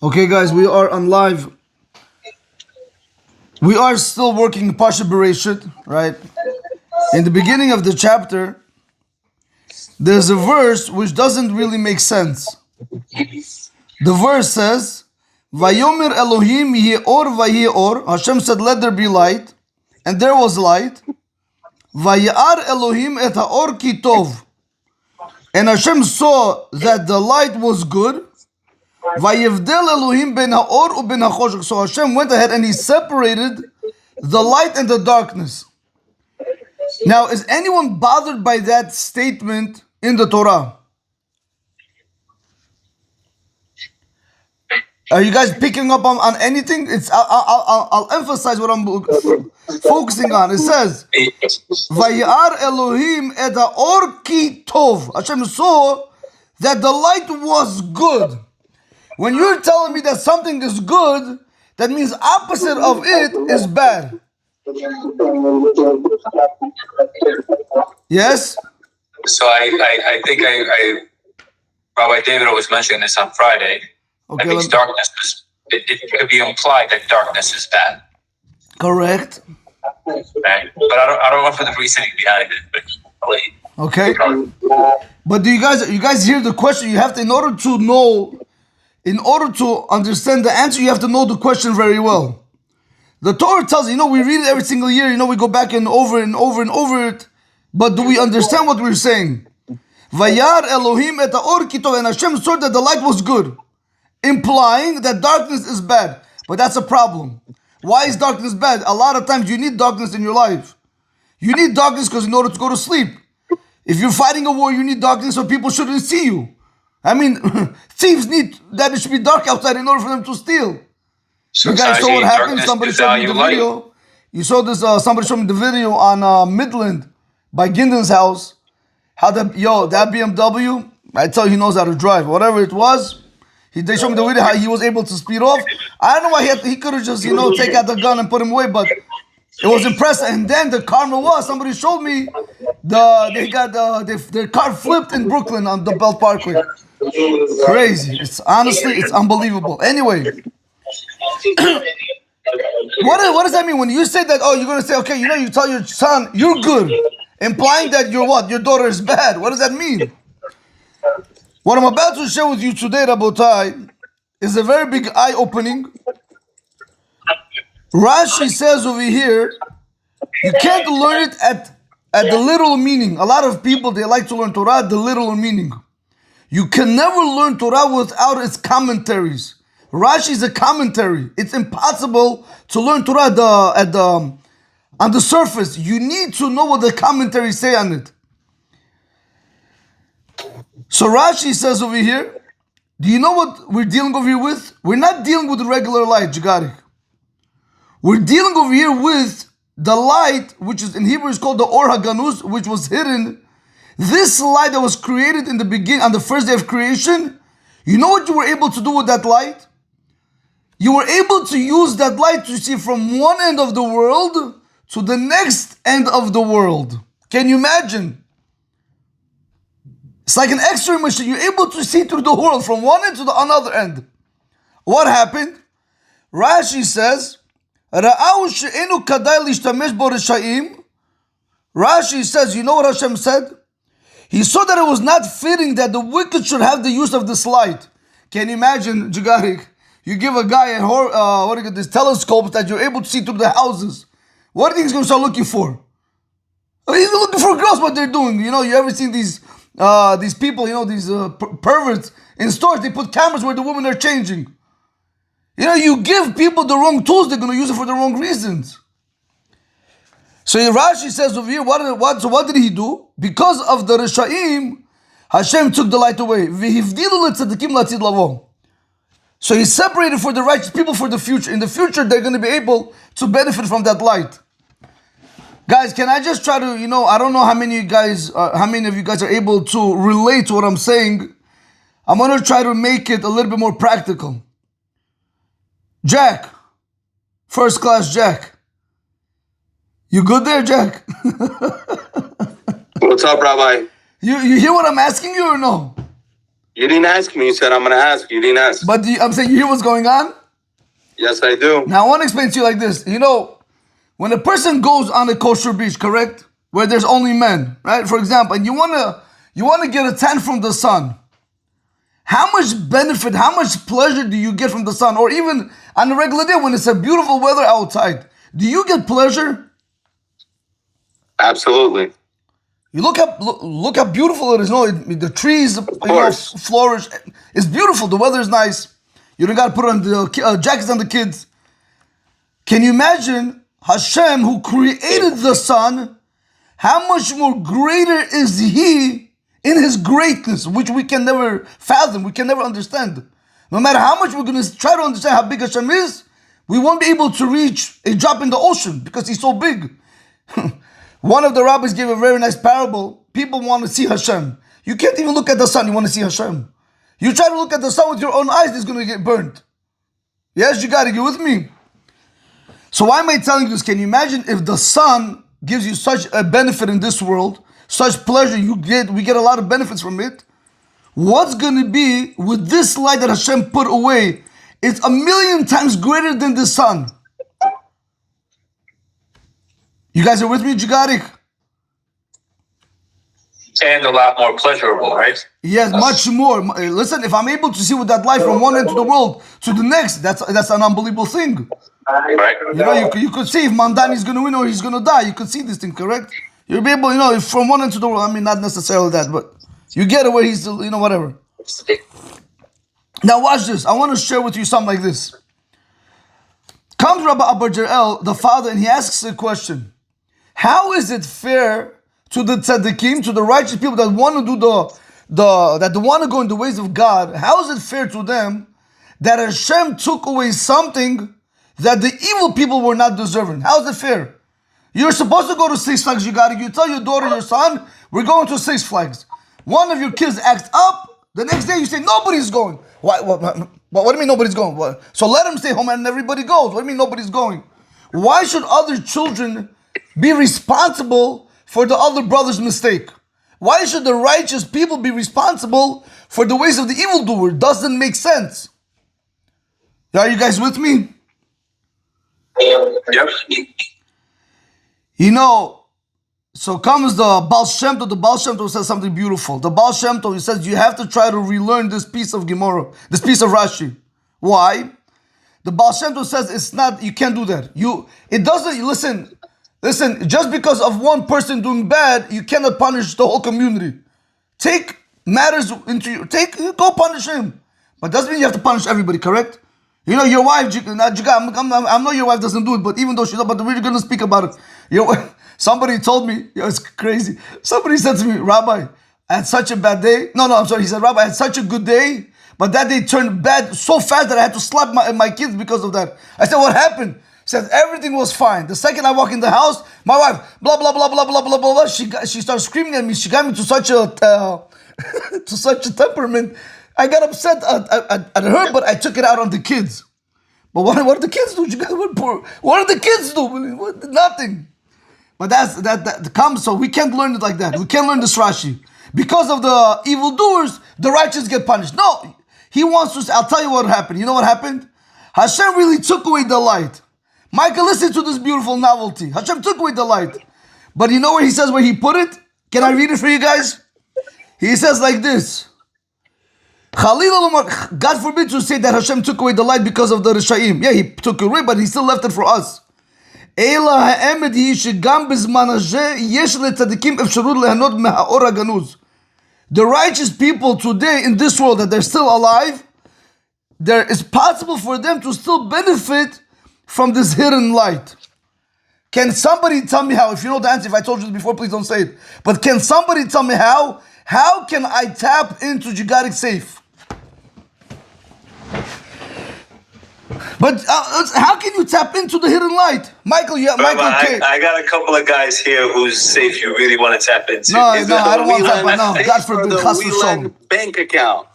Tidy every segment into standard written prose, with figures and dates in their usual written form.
Okay, guys, we are on live. We are still working Pasha Bereshit, right? In the beginning of the chapter, there's a verse which doesn't really make sense. The verse says, Vayomer Elohim yehi or vayeh or. Hashem said, let there be light. And there was light. Vayar Elohim et haor ki tov. And Hashem saw that the light was good. Vayivdel Elohim ben haor u ben hachoshech. So Hashem went ahead and He separated the light and the darkness. Now, is anyone bothered by that statement in the Torah? Are you guys picking up on anything? I'll emphasize what I'm focusing on. It says, Vayar Elohim et haor ki tov. Hashem saw that the light was good. When you're telling me that something is good, that means opposite of it is bad. Yes? So I think Rabbi David was mentioning this on Friday. Okay, that means darkness is, it could be implied that darkness is bad. Correct. Right? But I don't know for the reasoning behind it. But okay. But do you guys hear the question? You have to, in order to understand the answer, you have to know the question very well. The Torah tells you, we read it every single year, we go back and over it. But do we understand what we're saying? Vayar Elohim et haor ki tov, and Hashem saw that the light was good, implying that darkness is bad. But that's a problem. Why is darkness bad? A lot of times you need darkness in your life. You need darkness because in order to go to sleep. If you're fighting a war, you need darkness so people shouldn't see you. I mean, thieves need that it should be dark outside in order for them to steal. So you guys saw what happened? Somebody showed me the video. You saw this, somebody showed me the video on Midland by Ginden's house. How that BMW, I tell you, he knows how to drive. Whatever it was, they showed me the video how he was able to speed off. I don't know why he could have just, take out the gun and put him away, but it was impressive. And then the karma was, somebody showed me, their car flipped in Brooklyn on the Belt Parkway. Crazy. It's unbelievable. Anyway, what does that mean when you say that? Oh, you're gonna say, okay, you tell your son you're good, implying that your daughter is bad. What does that mean? What I'm about to share with you today, Rabotai, is a very big eye-opening. Rashi says over here, you can't learn it at the literal meaning. A lot of people, they like to learn Torah at the literal meaning. You can never learn Torah without its commentaries. Rashi is a commentary. It's impossible to learn Torah on the surface. You need to know what the commentaries say on it. So Rashi says over here, do you know what we're dealing over here with? We're not dealing with the regular light, Jagarik. We're dealing over here with the light, which is in Hebrew is called the Or HaGanuz, which was hidden. This light that was created in the beginning, on the first day of creation, you know what you were able to do with that light? You were able to use that light to see from one end of the world to the next end of the world. Can you imagine? It's like an X-ray machine. You're able to see through the world from one end to the another end. What happened? Rashi says, Rashi says, you know what Hashem said? He saw that it was not fitting that the wicked should have the use of this light. Can you imagine, Jagarik? You give a guy this telescope that you're able to see through the houses. What do you think he's going to start looking for? He's looking for girls, what they're doing. You ever seen these people, these perverts in stores, they put cameras where the women are changing. You give people the wrong tools, they're going to use it for the wrong reasons. So Rashi says over here, what did he do? Because of the Rishaim, Hashem took the light away. So He separated for the righteous people for the future. In the future, they're going to be able to benefit from that light. Guys, can I just try to, I don't know how many of you guys are able to relate to what I'm saying. I'm going to try to make it a little bit more practical. Jack, first class Jack. You good there, Jack? What's up, Rabbi? You hear what I'm asking you or no? You didn't ask me. You said I'm going to ask. You didn't ask. But I'm saying you hear what's going on? Yes, I do. Now I want to explain to you like this. You know, when a person goes on a kosher beach, correct? Where there's only men, right? For example, and you wanna get a tan from the sun. How much benefit, how much pleasure do you get from the sun? Or even on a regular day when it's a beautiful weather outside, do you get pleasure? Absolutely. You look how beautiful it is. No, the trees, flourish. It's beautiful. The weather is nice. You don't got to put on the jackets on the kids. Can you imagine Hashem, who created the sun, how much more greater is He in His greatness, which we can never fathom, we can never understand. No matter how much we're going to try to understand how big Hashem is, we won't be able to reach a drop in the ocean because He's so big. One of the rabbis gave a very nice parable. People want to see Hashem. You can't even look at the sun, you want to see Hashem. You try to look at the sun with your own eyes, it's going to get burnt. Yes, you got to get with me. So why am I telling you this? Can you imagine if the sun gives you such a benefit in this world, such pleasure we get a lot of benefits from it. What's going to be with this light that Hashem put away? It's 1,000,000 times greater than the sun. You guys are with me, Jigarik? And a lot more pleasurable, right? Yes, much more. Listen, if I'm able to see with that light from one end of the world to the next, that's an unbelievable thing. Right. You know, you could see if Mandani is going to win or he's going to die. You could see this thing, correct? You'll be able, if from one end to the world, I mean, not necessarily that, but you get it where he's, whatever. Now watch this. I want to share with you something like this. Comes Rabbi Abba Jerel, the father, and he asks a question. How is it fair to the tzaddikim, to the righteous people that want to do that want to go in the ways of God? How is it fair to them that Hashem took away something that the evil people were not deserving? How is it fair? You're supposed to go to Six Flags. You tell your daughter, your son, we're going to Six Flags. One of your kids acts up. The next day you say nobody's going. What do you mean nobody's going? What? So let them stay home and everybody goes. What do you mean nobody's going? Why should other children be responsible for the other brother's mistake? Why should the righteous people be responsible for the ways of the evildoer? Doesn't make sense. Are you guys with me? Yep. So comes the Baal Shem Tov. The Baal Shem Tov says something beautiful. The Baal Shem Tov, he says, you have to try to relearn this piece of Gemara, this piece of Rashi. Why? The Baal Shem Tov says you can't do that. Listen, just because of one person doing bad, you cannot punish the whole community. Take matters go punish him. But doesn't mean you have to punish everybody, correct? Your wife, I know your wife doesn't do it, but even though but we're going to speak about it. Somebody told me, it's crazy. Somebody said to me, Rabbi, I had such a bad day. No, I'm sorry. He said, Rabbi, I had such a good day, but that day turned bad so fast that I had to slap my kids because of that. I said, what happened? He said, everything was fine. The second I walk in the house, my wife, blah, blah, blah, blah, blah, blah, blah, blah. She started screaming at me. She got me to such a temperament. I got upset at her, but I took it out on the kids. But what do the kids do? What do the kids do? Nothing. But that comes, so we can't learn it like that. We can't learn this Rashi. Because of the evildoers, the righteous get punished. No, he wants to, I'll tell you what happened. You know what happened? Hashem really took away the light. Michael, listen to this beautiful novelty. Hashem took away the light. But you know where he says where he put it? Can I read it for you guys? He says like this. God forbid to say that Hashem took away the light because of the Rishaim. Yeah, he took it away, but he still left it for us. The righteous people today in this world that they're still alive, there is possible for them to still benefit from this hidden light. Can somebody tell me how? If you know the answer, if I told you this before, please don't say it. But can somebody tell me how? How can I tap into Jigaric safe? But how can you tap into the hidden light? Michael, I got a couple of guys here whose safe you really want to tap into. No, I don't want to tap into. No, God forbid. Bank account.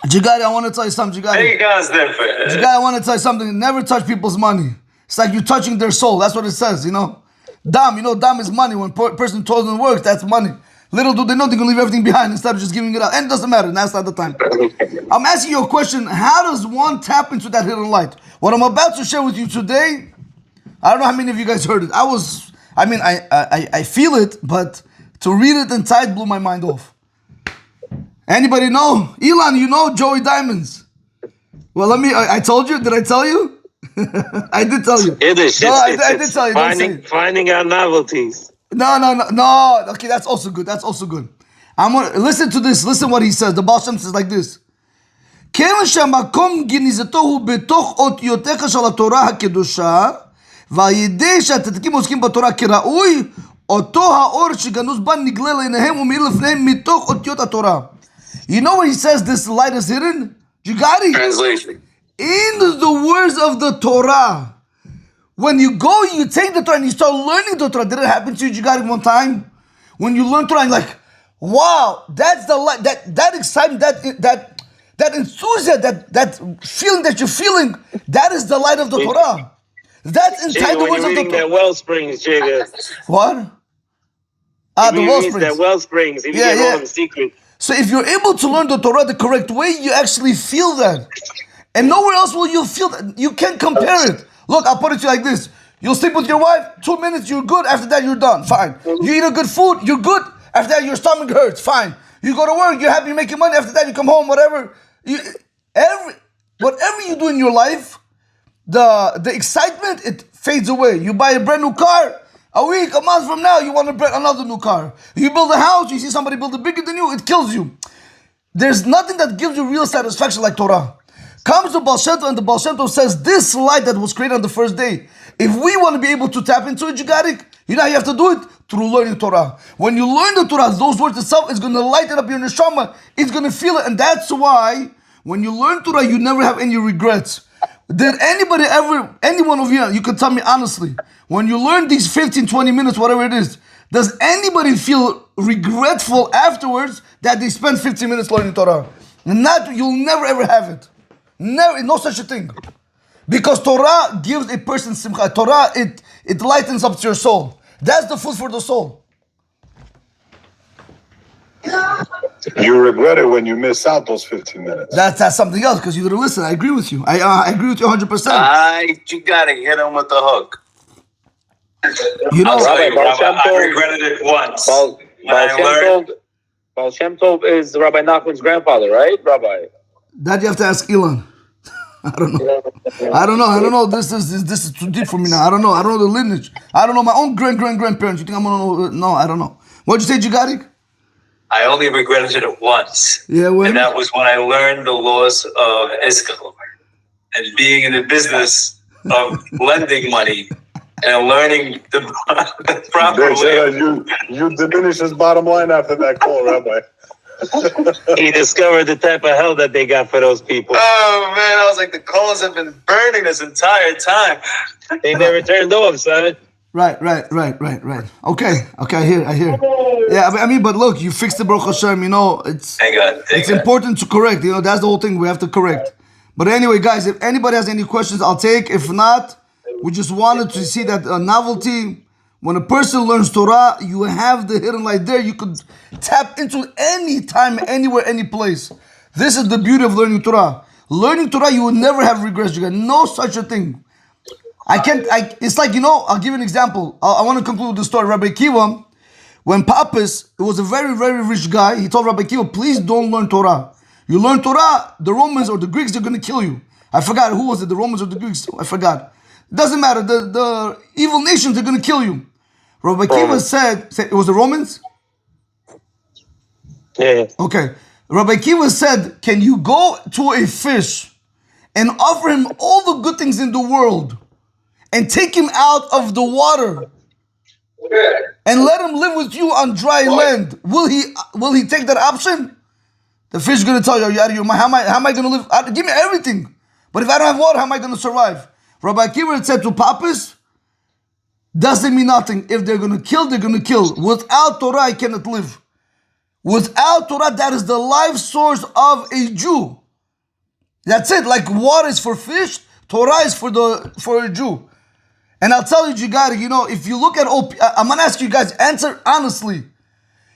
Jigari, I want to tell you something. Jigari, I want to tell you something. Never touch people's money. It's like you're touching their soul. That's what it says, Dam is money. When person toils and works, that's money. Little do they know they're going to leave everything behind instead of just giving it out. And it doesn't matter. That's not the time. I'm asking you a question. How does one tap into that hidden light? What I'm about to share with you today, I don't know how many of you guys heard it. I feel it, but to read it inside blew my mind off. Anybody know? Elon, you know Joey Diamonds. Well, I told you. Did I tell you? I did tell you. It is. I did tell you. Finding out novelties. No. Okay, that's also good. I'm gonna listen to this. Listen what he says. The Baal Shem says like this. כיוון שהמקום גניזתו הוא בתוך אותיותיך של התורה הקדושה, והידי שהתתקים עוסקים בתורה כראוי, אותו האור שגנוז בה נגלה לעיניהם ומאיר לפניהם מתוך אותיות התורה. You know where he says this light is hidden? You got it? Translation. In the words of the Torah. When you go, you take the Torah and you start learning the Torah. Did it happen to you? You got it one time? When you learn Torah, and like, wow, that's the light, that excitement, that enthusiasm, that feeling that you're feeling, that is the light of the Torah. That's inside the words of the Torah. That well springs, Jigga. What? The well springs. That well springs. If you get all of the secrets. So if you're able to learn the Torah the correct way, you actually feel that. And nowhere else will you feel that. You can't compare it. Look, I'll put it to you like this. You'll sleep with your wife, 2 minutes, you're good. After that, you're done. Fine. You eat a good food, you're good. After that, your stomach hurts. Fine. You go to work, you're happy, you're making money. After that, you come home, whatever. Whatever you do in your life, the excitement, it fades away. You buy a brand new car, a week, a month from now, you want another new car. You build a house, you see somebody build it bigger than you, it kills you. There's nothing that gives you real satisfaction like Torah. Comes the Baal Shem Tov, and the Baal Shem Tov says, this light that was created on the first day, if we want to be able to tap into it, you got it. You know how you have to do it? Through learning Torah. When you learn the Torah, those words itself is going to lighten up your neshama. It's going to feel it. And that's why when you learn Torah, you never have any regrets. Did anybody ever, any one of you can tell me honestly, when you learn these 15, 20 minutes, whatever it is, does anybody feel regretful afterwards that they spent 15 minutes learning Torah? You'll never ever have it. Never, no such a thing. Because Torah gives a person simcha. Torah, it lightens up your soul. That's the food for the soul. You regret it when you miss out those 15 minutes. That's something else because you didn't listen. I agree with you. I agree with you 100%. You gotta hit him with the hook. You know, I'll tell you, Rabbi, I regretted it once. Baal Shem Tov is Rabbi Nachman's grandfather, right, Rabbi? That you have to ask Elon. I don't know. This is too deep for me now. I don't know the lineage. I don't know my own grandparents. You think I'm gonna know? No, I don't know. What'd you say, Jigarik? I only regretted it once. Yeah, and that was when I learned the laws of Eskimo and being in the business of lending money and learning the proper way. You diminish his bottom line after that call, Rabbi. He discovered the type of hell that they got for those people. Oh man, I was like, the coals have been burning this entire time. They never turned off, son. Right. Okay, I hear. Yeah, I mean, but look, you fixed it, Baruch Hashem. You know, it's important to correct. You know, that's the whole thing. We have to correct. But anyway, guys, if anybody has any questions, I'll take. If not, we just wanted to see that novelty. When a person learns Torah, you have the hidden light there. You could tap into any time, anywhere, any place. This is the beauty of learning Torah. Learning Torah, you will never have regrets. You got no such a thing. It's like, you know, I'll give you an example. I want to conclude the story. Rabbi Kiva, when Papas, it was a very, very rich guy, he told Rabbi Kiva, please don't learn Torah. You learn Torah, the Romans or the Greeks, they're going to kill you. I forgot, who was it, the Romans or the Greeks? I forgot. It doesn't matter. The evil nations, they're going to kill you. Rabbi Kiva said, it was the Romans? Yeah. Okay. Rabbi Kiva said, can you go to a fish and offer him all the good things in the world and take him out of the water and let him live with you on dry land? Will he take that option? The fish is going to tell you, are you out of your mind? How am I going to live? Give me everything. But if I don't have water, how am I going to survive? Rabbi Kiva said to Papas, doesn't mean nothing. If they're going to kill, they're going to kill. Without Torah, I cannot live. Without Torah, that is the life source of a Jew. That's it. Like water is for fish, Torah is for a Jew. And I'll tell you, Jigari, you know, if you look at I'm going to ask you guys, answer honestly.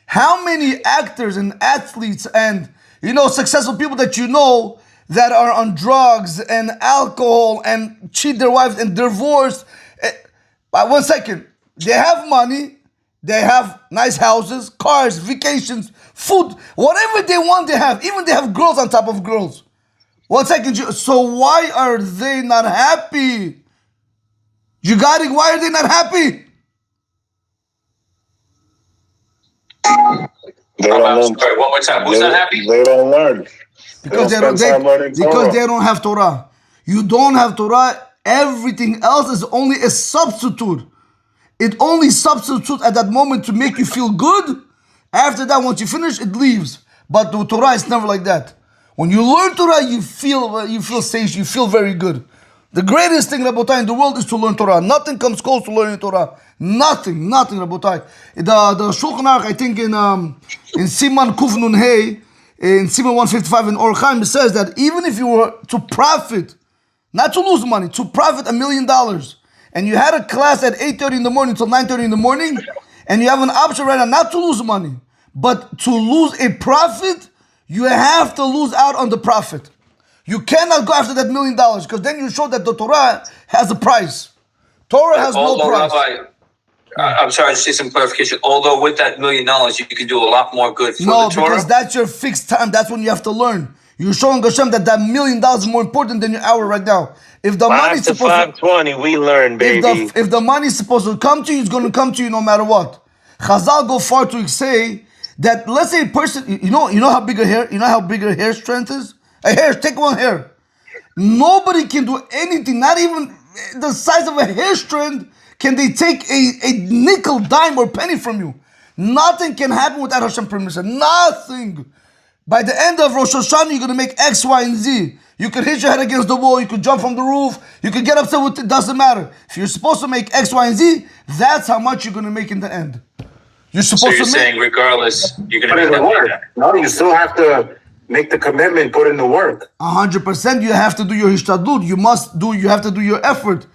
How many actors and athletes and successful people that you know that are on drugs and alcohol and cheat their wives and divorced? But 1 second, they have money, they have nice houses, cars, vacations, food, whatever they want, they have. Even they have girls on top of girls. 1 second, so why are they not happy? You got it? Why are they not happy? They I'm don't sorry, one more time. Who's not happy? They don't learn. Because they don't spend time learning Torah. they don't have Torah. You don't have Torah. Everything else is only a substitute. It only substitutes at that moment to make you feel good. After that, once you finish, it leaves. But the Torah is never like that. When you learn Torah, you feel safe. You feel very good. The greatest thing, Rabotai, in the world is to learn Torah. Nothing comes close to learning Torah. Nothing, Rabotai. The Shulchan Aruch, I think in Siman Kuf Nun Hey, in Siman 155 in Or Chaim, it says that even if you were to profit, not to lose money, to profit $1 million, and you had a class at 8:30 in the morning till 9:30 in the morning, and you have an option right now not to lose money, but to lose a profit, you have to lose out on the profit. You cannot go after that $1 million because then you show that the Torah has a price. Torah has no price. Rabbi, I'm sorry, just need some clarification. Although with that $1 million, you can do a lot more good for the Torah. No, because that's your fixed time. That's when you have to learn. You're showing Hashem that $1 million is more important than your hour right now. If the money's supposed to 5:20, we learn, baby. if the money's supposed to come to you, it's going to come to you no matter what. Chazal go far to say that, let's say a person, you know how big a hair strength is? A hair, take one hair. Nobody can do anything, not even the size of a hair strand, can they take a nickel, dime, or penny from you. Nothing can happen without Hashem permission. Nothing. By the end of Rosh Hashanah, you're going to make X, Y, and Z. You could hit your head against the wall, you could jump from the roof, you could get upset with it, doesn't matter. If you're supposed to make X, Y, and Z, that's how much you're going to make in the end. You're supposed saying regardless, you're going to Put in make the that work. money. No, you still have to make the commitment, put in the work. 100%, you have to do your hishtadlut. You have to do your effort.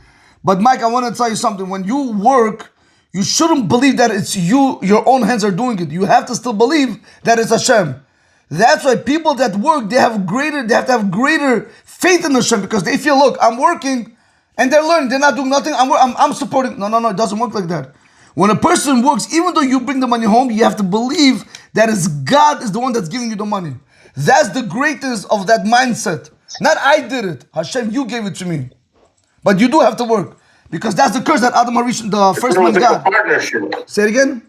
But Mike, I want to tell you something. When you work, you shouldn't believe that it's you, your own hands are doing it. You have to still believe that it's Hashem. That's why people that work, they have to have greater faith in Hashem because they feel, look, I'm working and they're learning, they're not doing nothing, I'm supporting. No, it doesn't work like that. When a person works, even though you bring the money home, you have to believe that it's God is the one that's giving you the money. That's the greatest of that mindset. Not I did it. Hashem, you gave it to me. But you do have to work. Because that's the curse that Adam Harish, the first man Like got. a partnership. Say it again?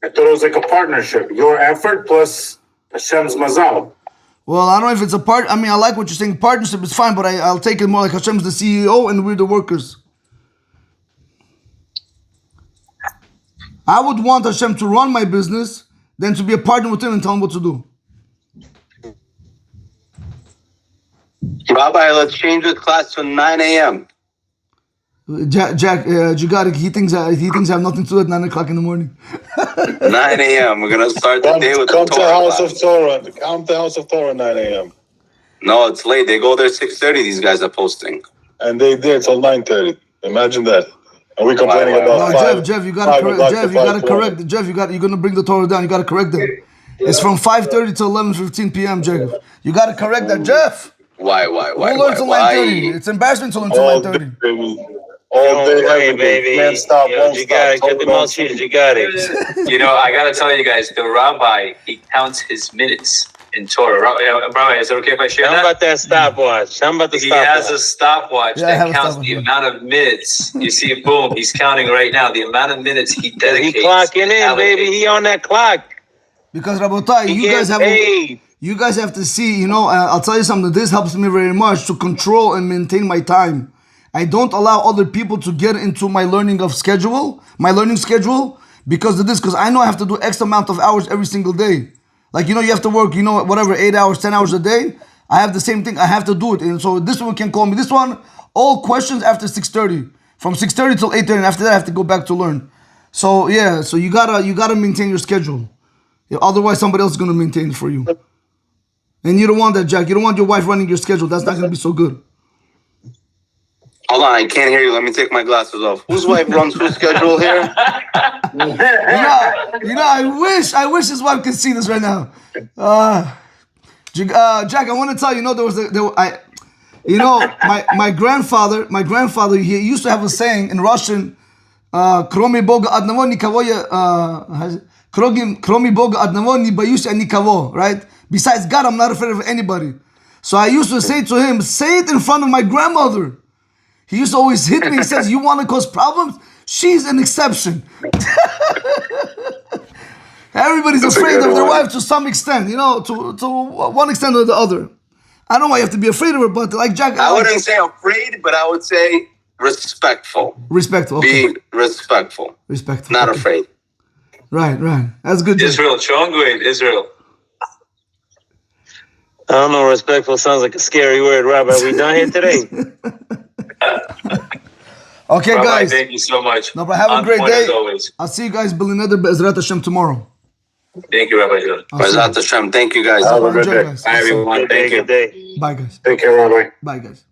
I thought it was like a partnership. Your effort plus Hashem's mazal. Well, I don't know if it's a part. I mean, I like what you're saying. Partnership is fine, but I'll take it more like Hashem's the CEO and we're the workers. I would want Hashem to run my business than to be a partner with him and tell him what to do. Rabbi, let's change the class to 9 a.m. Jack, you got it. He thinks I have nothing to do at 9 o'clock in the morning. 9 a.m. We're going to start the day with Come the to Torah House class. of Torah. Come to House of Torah 9 a.m. No, it's late. They go there 6:30, these guys are posting. And they there till 9:30. Imagine that. And we complaining Wow. about No, 5. Jeff, you gotta correct. Jeff, you gotta 5:20. correct. Jeff, you're gonna bring the Torah down. You gotta correct them. It's from 5:30 to 11:15 p.m. Jacob. You gotta correct that, Jeff. Why? Who learns till 9:30? It's embarrassment to learn till All day, 9:30. baby. All day, Hey, every day. baby. Can't stop, won't You stop. got it. Get the Torah mouth cheese. You got it. I got to tell you guys, the rabbi, he counts his minutes in Torah. Rabbi, is it okay if I share How that? about that stopwatch? How about the He has a stopwatch? stopwatch Yeah, I have that a counts stopwatch, the yeah. amount of minutes. You see, boom, he's counting right now the amount of minutes he He dedicates. clocking in, baby. He on that clock. Because Rabotai, He you guys getting have. paid. You guys have to see, I'll tell you something. This helps me very much to control and maintain my time. I don't allow other people to get into my learning schedule, because of this, because I know I have to do X amount of hours every single day. Like, you have to work, 8 hours, 10 hours a day. I have the same thing. I have to do it. And so this one can call me. This one, all questions after 6:30. From 6:30 till 8:30. And after that, I have to go back to learn. So, yeah. So you gotta maintain your schedule. Yeah, otherwise, somebody else is going to maintain it for you. And you don't want that, Jack. You don't want your wife running your schedule. That's not going to be so good. Hold on, I can't hear you. Let me take my glasses off. Whose wife runs whose schedule here? I wish his wife could see this right now. Jack, I want to tell you, my grandfather, he used to have a saying in Russian, "Kromi Boga adnavo nikavo kromi Boga adnavo ni boyuсь nikavo," right? Besides God, I'm not afraid of anybody. So I used to say to him, say it in front of my grandmother. He used to always hit me. He says, "You want to cause problems? She's an exception." Everybody's afraid of their wife to some extent, to one extent or the other. I don't know why you have to be afraid of her, but like Jack, I wouldn't say afraid, but I would say respectful. Respectful. Okay. Be respectful. Respectful. Not okay. afraid. Right. That's good. Israel, Chongway, Israel. I don't know. Respectful sounds like a scary word, Rob. Are we done here today? Okay, Rabbi, guys. thank you so much. No, but have a On great point day. as always. I'll see you guys Belineder Be'ezrat Hashem tomorrow. Thank you, Rabbi John. Bezrat Hashem. Thank you guys. Have a good Enjoy, day. guys. Bye, everyone. Good day, Thank you. good day. Bye, guys. Take care, Rabbi. Bye, guys.